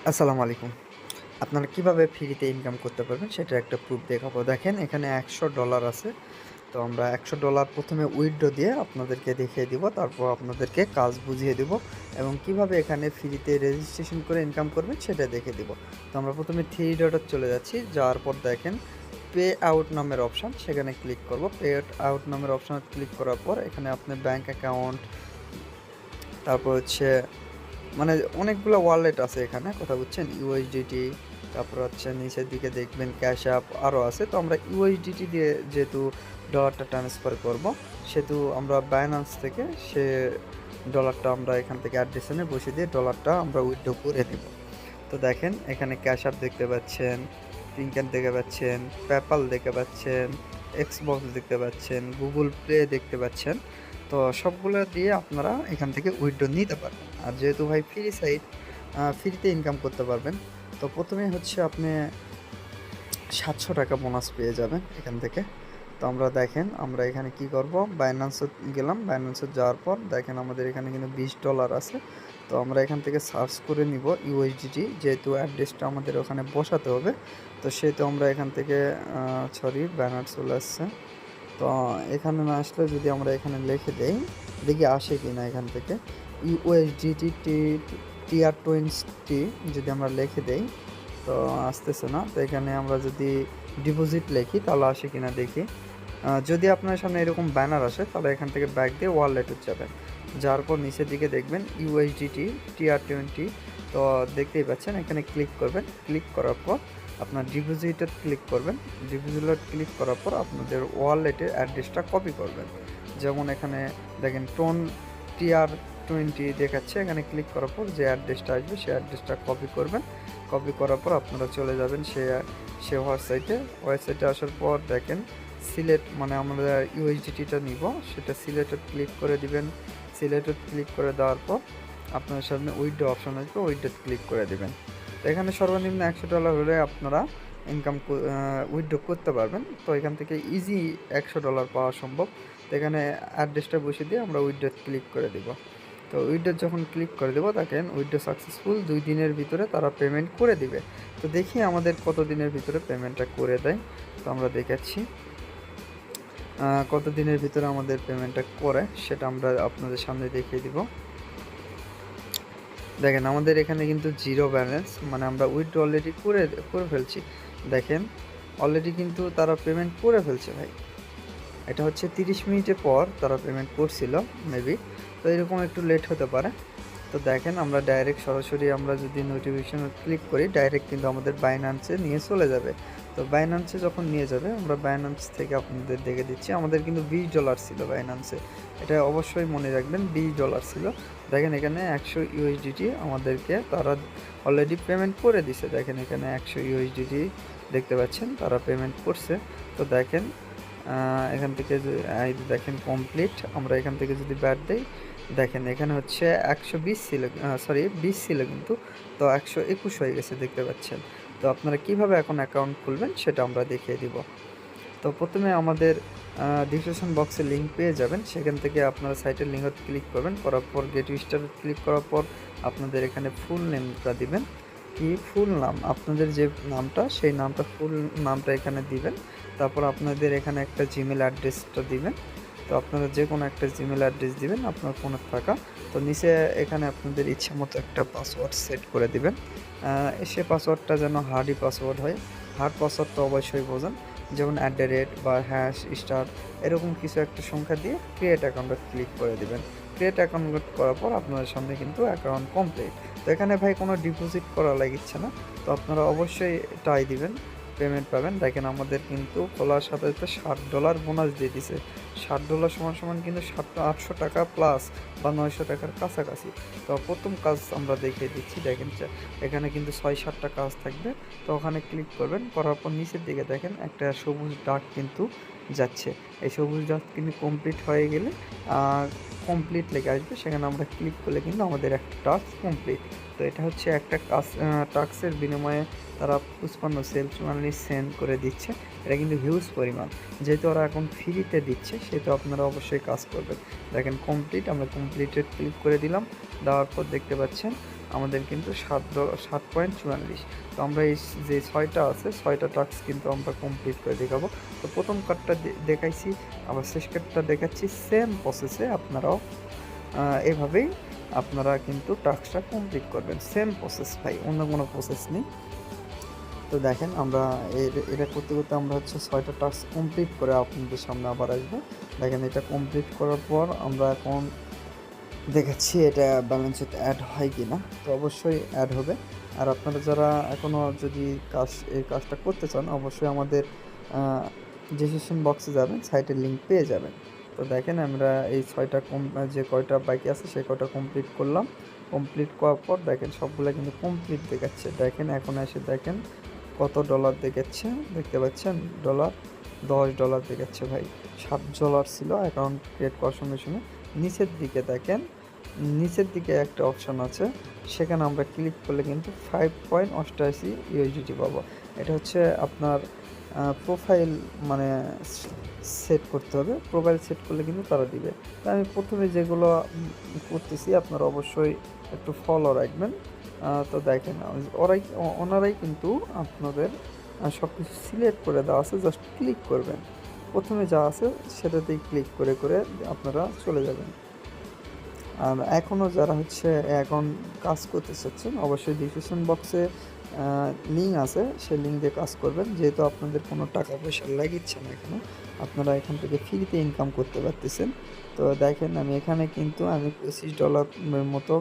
আসসালামু আলাইকুম। আপনারা কিভাবে ফ্রিতে ইনকাম করতে পারবেন সেটার একটা প্রুফ দেখাবো। দেখেন এখানে $100 আছে। তো আমরা $100 ১ম এ উইথড্র দিয়ে আপনাদেরকে দেখিয়ে দিব। তারপর আপনাদেরকে কাজ বুঝিয়ে দিব এবং কিভাবে এখানে ফ্রিতে রেজিস্ট্রেশন করে ইনকাম করবেন সেটা দেখিয়ে দিব। তো আমরা ১ম এ 3 ডটে চলে যাচ্ছি। যাওয়ার পর দেখেন পে আউট নামের অপশন, সেখানে ক্লিক করব। পে আউট নামের অপশনে ক্লিক করার পর এখানে আপনার ব্যাংক অ্যাকাউন্ট, তারপর হচ্ছে মানে অনেকগুলো ওয়ালেট আছে এখানে, কথা বুঝছেন? ইউএসডিটি, তারপর হচ্ছে নিচের দিকে দেখবেন ক্যাশ অ্যাপ আরও আছে। তো আমরা ইউএসডিটি দিয়ে যেহেতু ডলারটা ট্রান্সফার করব, সেহেতু আমরা বাইন্যান্স থেকে সে ডলারটা আমরা এখান থেকে অ্যাড্রেসে বসিয়ে দিয়ে ডলারটা আমরা উইথড্র করে দেব। তো দেখেন এখানে ক্যাশ অ্যাপ দেখতে পাচ্ছেন, পিনক্যান দেখতে পাচ্ছেন, পেপ্যাল দেখতে পাচ্ছেন, এক্সবক্স দেখতে পাচ্ছেন, গুগল প্লে দেখতে পাচ্ছেন। তো সবগুলো দিয়ে আপনারা এখান থেকে উইথড্র নিতে পারবেন। আর যেহেতু ভাই ফ্রি সাইট, ফ্রিতে ইনকাম করতে পারবেন। তো প্রথমেই হচ্ছে আপনি ৳৭০০ বোনাস পেয়ে যাবেন এখান থেকে। তো আমরা দেখেন আমরা এখানে কি করব, বাইন্যান্সে গেলাম। বাইন্যান্সে যাওয়ার পর দেখেন আমাদের এখানে কিন্তু $20 আছে। তো আমরা এখান থেকে সার্চ করে নিব ইউএসডিটি, যেহেতু অ্যাড্রেসটা আমাদের ওখানে বসাতে হবে। তো সেহেতু আমরা এখান থেকে সরি, ব্যানার চলে আসছে। তো এখানে না আসলে যদি আমরা এখানে লিখে দেই, দেখি আসে কি না এখান থেকে। ইউএসডিটি TR20 যদি আমরা লিখে দেই, তো আসতেছে না। তো এখানে আমরা যদি ডিপোজিট লিখি তাহলে আসে কিনা দেখি। যদি আপনার সামনে এরকম ব্যানার আসে তাহলে এখান থেকে ব্যাক দিয়ে ওয়ালেটে যাবেন। যাওয়ার পর নিচের দিকে দেখবেন ইউএসডিটি TR20। তো দেখতেই পাচ্ছেন এখানে ক্লিক করবেন। ক্লিক করার পর আপনার ডিপোজিটে ক্লিক করবেন। ডিপোজিটে ক্লিক করার পর আপনাদের ওয়ালেটের অ্যাড্রেসটা কপি করবেন। যেমন এখানে দেখেন TR20 দেখাচ্ছে, এখানে ক্লিক করার পর যে অ্যাড্রেসটা আসবে সেই অ্যাড্রেসটা কপি করবেন। কপি করার পর আপনারা চলে যাবেন সে ওয়েবসাইটে আসার পর দেখেন সিলেক্ট, মানে আমরা ইউএসডিটিটা নিব সেটা সিলেক্টে ক্লিক করে দিবেন। সিলেক্টে ক্লিক করে দেওয়ার পর আপনার সামনে উইথড্র অপশন আসবে, উইথড্র ক্লিক করে দিবেন। তো এখানে সর্বনিম্ন $100 হলে আপনারা উইথড্র করতে পারবেন। তো এখান থেকে ইজি $100 পাওয়া সম্ভব। তো এখানে অ্যাড্রেসটা বসিয়ে দিয়ে আমরা উইথড্র ক্লিক করে দেব। তো উইথড্র যখন ক্লিক করে দেবো দেখেন উইথড্র সাকসেসফুল, 2 দিনের ভিতরে তারা পেমেন্ট করে দিবে। তো দেখি আমাদের কত দিনের ভিতরে পেমেন্টটা করে দেয়। তো আমরা দেখাচ্ছি কত দিনের ভিতরে আমাদের পেমেন্টটা করে সেটা আমরা আপনাদের সামনে দেখিয়ে দিব। দেখেন আমাদের এখানে কিন্তু জিরো ব্যালেন্স, মানে আমরা উইথড্র অলরেডি করে ফেলছি। দেখেন অলরেডি কিন্তু তারা পেমেন্ট করে ফেলছে ভাই। এটা হচ্ছে 30 মিনিটের পর তারা পেমেন্ট করছিল মেবি। তো এরকম একটু লেট হতে পারে। তো দেখেন আমরা ডাইরেক্ট সরাসরি আমরা যদি নোটিফিকেশনে ক্লিক করি ডাইরেক্ট কিন্তু আমাদের বাইন্যান্সে নিয়ে চলে যাবে। তো বাইন্যান্সে যখন নিয়ে যাবে আমরা বাইন্যান্স থেকে আপনাদের দেখে দিচ্ছি। আমাদের কিন্তু $20 ছিল বাইন্যান্সে, এটা অবশ্যই মনে রাখবেন, $20 ছিল। দেখেন এখানে 100 ইউএসডিটি আমাদেরকে তারা অলরেডি পেমেন্ট করে দিছে। দেখেন এখানে 100 ইউএসডিটি দেখতে পাচ্ছেন তারা পেমেন্ট করছে। তো দেখেন এখান থেকে দেখেন কমপ্লিট। আমরা এখান থেকে যদি ব্যাট দেই দেখেন এখানে হচ্ছে 120 ছিল, সরি 20 ছিল কিন্তু, তো 121 হয়ে গেছে দেখতে পাচ্ছেন। তো আপনারা কিভাবে এখন অ্যাকাউন্ট খুলবেন সেটা আমরা দেখিয়ে দিব। তো প্রথমে আমাদের ডিসক্রিপশন বক্সে লিঙ্ক পেয়ে যাবেন, সেখান থেকে আপনারা সাইটের লিঙ্কত ক্লিক করবেন। করার পর গেট স্টার্ট ক্লিক করার পর আপনাদের এখানে ফুল নেমটা দিবেন। কি ফুল নাম, আপনাদের যে নামটা সেই নামটা ফুল নামটা এখানে দিবেন। তারপর আপনাদের এখানে একটা জিমেল অ্যাড্রেসটা দিবেন। তো আপনারা যে কোনো একটা জিমেল অ্যাড্রেস দিবেন আপনার ফোনে থাকা। তো নিচে এখানে আপনাদের ইচ্ছা মতো একটা পাসওয়ার্ড সেট করে দিবেন। সে পাসওয়ার্ডটা যেন হার্ডই পাসওয়ার্ড হয়। হার্ড পাসওয়ার্ড তো অবশ্যই বোঝেন, যেমন @ বা হ্যাশ স্টার এরকম কিছু একটা সংখ্যা দিয়ে ক্রিয়েট অ্যাকাউন্টে ক্লিক করে দিবেন। ক্রিয়েট অ্যাকাউন্ট করার পর আপনাদের সামনে কিন্তু অ্যাকাউন্ট কমপ্লিট। তো এখানে ভাই কোনো ডিপোজিট করা লাগিচ্ছে না। তো আপনারা অবশ্যই ট্রাই দিবেন, পেমেন্ট পাবেন। দেখেন আমাদের কিন্তু খোলার সাথে সাথে $60 বোনাস দিয়ে দিছে। $60 সমান সমান কিন্তু 800 টাকা প্লাস বা 900 টাকার কাছাকাছি। তো প্রথম কাজ আমরা দেখিয়ে দিচ্ছি। দেখেন এখানে কিন্তু 6-7টা কাজ থাকবে। তো ওখানে ক্লিক করবেন, করার পর নিচের দিকে দেখেন একটা সবুজ দাগ কিন্তু যাচ্ছে। এই সবুজ দাগ কিন্তু কমপ্লিট হয়ে গেলে কমপ্লিট লেগে আসবে, সেখানে আমরা ক্লিক করলে কিন্তু আমাদের একটা টাস্ক কমপ্লিট। তো এটা হচ্ছে একটা কাজ, টাস্কের বিনিময়ে তারা 55 সেলস মানি সেন্ড করে দিচ্ছে। এটা কিন্তু হিউজ পরিমাণ, যেহেতু ওরা এখন ফ্রিতে দিচ্ছে সেহেতু আপনারা অবশ্যই কাজ করবেন। দেখেন কমপ্লিট, আমরা কমপ্লিটে ক্লিক করে দিলাম। দেওয়ার পর দেখতে পাচ্ছেন আমাদের কিন্তু $7.44। তো আমরা এই যে 6টা আছে 6টা টাস্ক কিন্তু আমরা কমপ্লিট করে দেখাবো। তো প্রথম কার্ডটা দেখাইছি, আবার শেষ কার্ডটা দেখাচ্ছি। সেম প্রসেসে আপনারাও এভাবেই আপনারা কিন্তু টাস্কটা কমপ্লিট করবেন। সেম প্রসেস ভাই, অন্য কোনো প্রসেস নেই। তো দেখেন আমরা এটা করতে করতে আমরা হচ্ছে 6টা টাস্ক কমপ্লিট করে আপনাদের সামনে আবার আসবো। দেখেন এটা কমপ্লিট করার পর আমরা এখন দেখাচ্ছি এটা ব্যালেন্সে অ্যাড হয় কি না। তো অবশ্যই অ্যাড হবে। আর আপনারা যারা এখনও যদি এই কাজটা করতে চান, অবশ্যই আমাদের ডিসক্রিপশন বক্সে যাবেন, সাইটের লিঙ্ক পেয়ে যাবেন। তো দেখেন আমরা এই 6টা যে কয়টা বাকি আছে সেই কয়টা কমপ্লিট করলাম। কমপ্লিট করার পর দেখেন সবগুলো কিন্তু কমপ্লিট দেখাচ্ছে। দেখেন এখন এসে দেখেন কত ডলার দেখাচ্ছে, দেখতে পাচ্ছেন ডলার, $10 দেখাচ্ছে ভাই। $7 ছিল অ্যাকাউন্ট ক্রিয়েট করার সঙ্গে সঙ্গে। নিচের দিকে দেখেন, নিচের দিকে একটা অপশন আছে, সেখানে আমরা ক্লিক করলে কিন্তু 5.88 ইউএসডিটি পাবো। এটা হচ্ছে আপনার প্রোফাইল মানে সেট করতে হবে। প্রোফাইল সেট করলে কিন্তু তারা দিবে। তো আমি প্রথমে যেগুলো করতেছি আপনারা অবশ্যই একটু ফলো রাখবেন। তো দেখেন ওনারাই কিন্তু আপনাদের সব কিছু সিলেক্ট করে দেওয়া আছে, জাস্ট ক্লিক করবেন। প্রথমে যা আছে সেটাতেই ক্লিক করে করে আপনারা চলে যাবেন। আর এখনও যারা হচ্ছে এখন কাজ করতে চাচ্ছেন, অবশ্যই ডিসক্রিপশন বক্সে লিঙ্ক আছে, সেই লিঙ্ক দিয়ে কাজ করবেন। যেহেতু আপনাদের কোনো টাকা পয়সা লাগিচ্ছে না এখানে, আপনারা এখান থেকে ফ্রিতে ইনকাম করতে পারতেছেন। তো দেখেন আমি এখানে কিন্তু আমি $25 মতো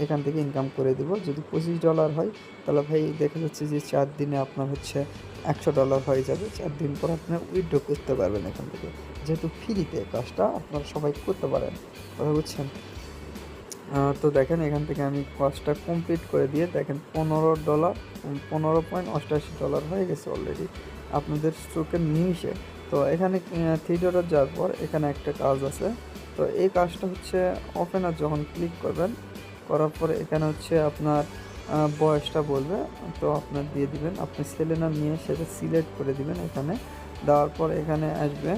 এখান থেকে ইনকাম করে দিব। যদি $25 হয় তাহলে ভাই দেখা যাচ্ছে যে 4 দিনে আপনার হচ্ছে $100 হয়ে যাবে। 4 দিন পর আপনার উইথড্র করতে পারবেন এখান থেকে। যেহেতু ফ্রিতে কাজটা আপনারা সবাই করতে পারেন, কথা বুঝছেন? তো দেখেন এখান থেকে আমি কাজটা কমপ্লিট করে দিয়ে দেখেন $15.88 হয়ে গেছে অলরেডি আপনাদের চোখের নিমিষে। তো এখানে 3 ডলার যাওয়ার পর এখানে একটা কাজ আছে। তো এই কাজটা হচ্ছে ওপেনার যখন ক্লিক করবেন, করার পরে এখানে হচ্ছে আপনার বয়সটা বলবে, তো আপনার দিয়ে দিবেন। আপনি ছেলে না মেয়ে সেটা সিলেক্ট করে দিবেন। এখানে দেওয়ার পর এখানে আসবে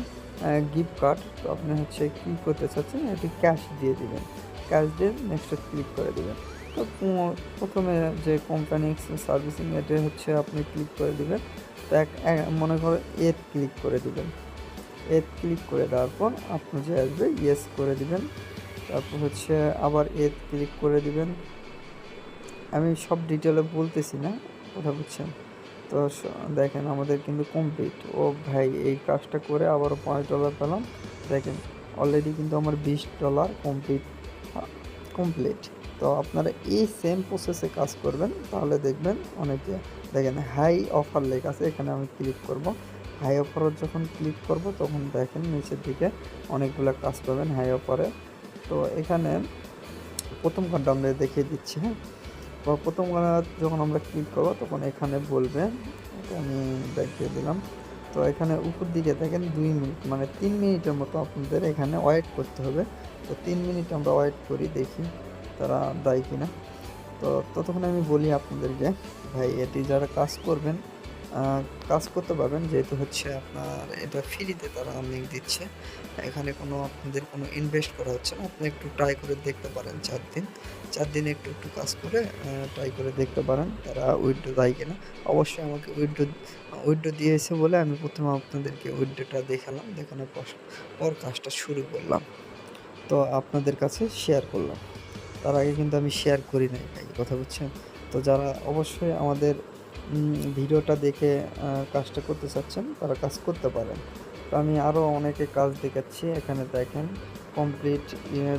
গিফট কার্ড। তো আপনি হচ্ছে কী করতে চাচ্ছেন, এটি ক্যাশ দিয়ে দিবেন। ক্যাশ দিয়ে নেক্সটে ক্লিক করে দেবেন। তো প্রথমে যে কোম্পানি সার্ভিসিং এটা হচ্ছে আপনি ক্লিক করে দিবেন। তো মনে করো এর ক্লিক করে দিবেন। এর ক্লিক করে দেওয়ার পর আপনি যে আসবে ইয়েস করে দিবেন। তারপর হচ্ছে আবার এর ক্লিক করে দিবেন। আমি সব ডিটেলে বলতেছি না, কথা বুঝছেন? তো দেখেন আমাদের কিন্তু কমপ্লিট। ও ভাই এই কাজটা করে আবারও $5 পেলাম। দেখেন অলরেডি কিন্তু আমার $20 কমপ্লিট। তো আপনারা এই সেম প্রসেসে কাজ করবেন, তাহলে দেখবেন অনেকে। দেখেন হাই অফার লেখা আছে, এখানে আমি ক্লিক করব। হাই অফারে যখন ক্লিক করব তখন দেখেন নিচের দিকে অনেকগুলো কাজ পাবেন হাই অফারে। তো এখানে প্রথম কার্ডটা আমরা দেখিয়ে দিচ্ছি। হ্যাঁ, তো প্রথম যখন আমরা ক্লিক করবো তখন এখানে বলবে, এটা আমি দেখিয়ে দিলাম। তো এখানে উপর দিকে দেখেন 2 মিনিট মানে 3 মিনিটের মতো আপনাদের এখানে ওয়েট করতে হবে। তো 3 মিনিট আমরা ওয়েট করি, দেখি তারা দেয় কিনা। তো ততক্ষণ আমি বলি আপনাদেরকে, ভাই এটি যারা কাজ করবেন কাজ করতে পারবেন, যেহেতু হচ্ছে আপনার এটা ফ্রিতে তারা আর্নিং দিচ্ছে। এখানে আপনাদের কোনো ইনভেস্ট করা হচ্ছে না। আপনি একটু ট্রাই করে দেখতে পারেন 4 দিন। 4 দিন একটু কাজ করে ট্রাই করে দেখতে পারেন তারা উইথড্র দেয় কিনা। অবশ্যই আমাকে উইথড্র দিয়েছে বলে আমি প্রথমে আপনাদেরকে উইথড্রটা দেখালাম, দেখানোর পর কাজটা শুরু করলাম। তো আপনাদের কাছে শেয়ার করলাম। তার আগে কিন্তু আমি শেয়ার করি নাই ভাই, কথা বুঝছেন? তো যারা অবশ্যই আমাদের ভিডিওটা দেখে কাজটা করতে চাচ্ছেন তারা কাজ করতে পারেন। তো আমি আরও অনেকে কাজ দেখাচ্ছি। এখানে দেখেন কমপ্লিট।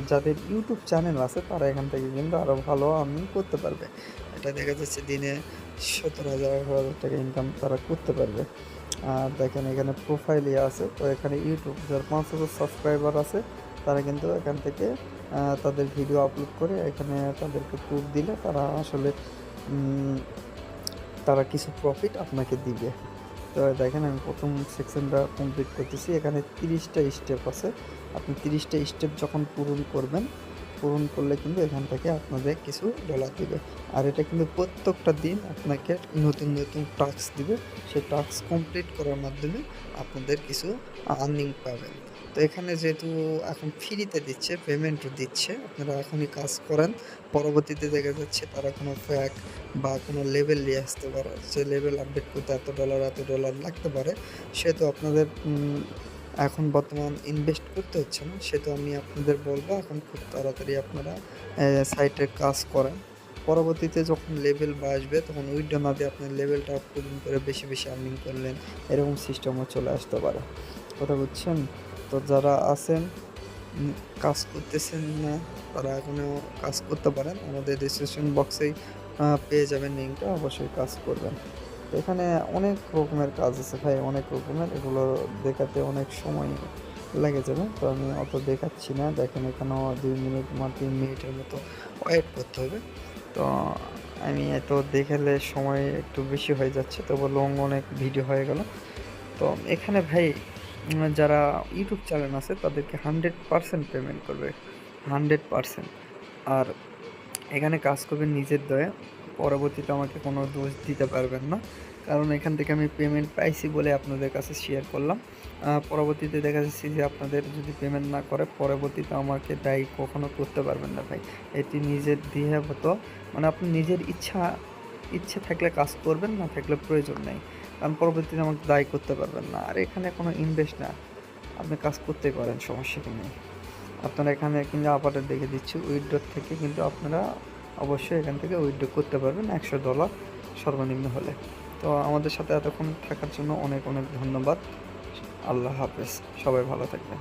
যাদের ইউটিউব চ্যানেল আছে তারা এখান থেকে কিন্তু আরও ভালো আর্নিং করতে পারবে। এটা দেখা যাচ্ছে দিনে 17,000 18,000 টাকা ইনকাম তারা করতে পারবে। আর দেখেন এখানে প্রোফাইলে আছে। তো এখানে ইউটিউব যার 5,000 সাবস্ক্রাইবার আছে তারা কিন্তু এখান থেকে তাদের ভিডিও আপলোড করে এখানে তাদেরকে প্রুফ দিলে তারা আসলে তারা কিছু প্রফিট আপনাকে দিবে। তো দেখেন আমি প্রথম সেকশনটা কমপ্লিট করতেছি। এখানে 30টা স্টেপ আছে। আপনি 30টা স্টেপ যখন পূরণ করবেন, পূরণ করলে কিন্তু এখান থেকে আপনাদের কিছু ডলার দিবে। আর এটা কিন্তু প্রত্যেকটা দিন আপনাকে নতুন নতুন টাস্ক দিবে। সেই টাস্ক কমপ্লিট করার মাধ্যমে আপনাদের কিছু আর্নিং পাবেন। তো এখানে যেহেতু এখন ফ্রিতে দিচ্ছে, পেমেন্টও দিচ্ছে, আপনারা এখনই কাজ করেন। পরবর্তীতে দেখা যাচ্ছে তারা কোনো ফ্যাক বা কোনো লেভেল নিয়ে আসতে পারে। যে লেভেল আপডেট করতে এত ডলার লাগতে পারে। সেহেতু আপনাদের এখন বর্তমান ইনভেস্ট করতে হচ্ছে না। সেহেতু আমি আপনাদের বলব এখন খুব তাড়াতাড়ি আপনারা সাইটের কাজ করেন। পরবর্তীতে যখন লেভেল বা আসবে তখন উইথড্র না দিয়ে আপনার লেভেলটা পূরণ করে বেশি আর্নিং করলেন। এরকম সিস্টেমও চলে আসতে পারে। কথা বুঝছেন? তো যারা আছেন কাজ করতেছেন না তারা এখনও কাজ করতে পারেন। আমাদের ডিসক্রিপশন বক্সেই পেয়ে যাবেন লিঙ্কটা, অবশ্যই কাজ করবেন। তো এখানে অনেক রকমের কাজ আছে ভাই, অনেক রকমের। এগুলো দেখাতে অনেক সময় লেগে যাবে। তো আমি অত দেখাচ্ছি না। দেখেন এখানেও ২ মিনিট বা ৩ মিনিটের মতো ওয়েট করতে হবে। তো আমি এত দেখালে সময় একটু বেশি হয়ে যাচ্ছে। তবে লং অনেক ভিডিও হয়ে গেল। তো এখানে ভাই যারা ইউটিউব চ্যানেল আছে তাদেরকে 100% পেমেন্ট করবে, 100%। আর এখানে কাজ করবেন নিজের দয়ে। পরবর্তীতে আমাকে কোনো দোষ দিতে পারবেন না। কারণ এখান থেকে আমি পেমেন্ট পাইছি বলে আপনাদের কাছে শেয়ার করলাম। পরবর্তীতে দেখা যাচ্ছে যে আপনাদের যদি পেমেন্ট না করে পরবর্তীতে আমাকে দায়ী কখনো করতে পারবেন না ভাই। এটি নিজের দিয়ে হতো, মানে আপনি নিজের ইচ্ছে থাকলে কাজ করবেন, না থাকলে প্রয়োজন নেই। কারণ পরবর্তীতে আমাকে দায়ী করতে পারবেন না। আর এখানে কোনো ইনভেস্ট না, আপনি কাজ করতেই পারেন, সমস্যা কি নেই। আপনারা এখানে কিন্তু আপাতত দেখে দিচ্ছি উইথড্র থেকে কিন্তু আপনারা অবশ্যই এখান থেকে উইথড্র করতে পারবেন $100 সর্বনিম্ন হলে। তো আমাদের সাথে এতক্ষণ থাকার জন্য অনেক ধন্যবাদ। আল্লাহ হাফেজ। সবাই ভালো থাকবেন।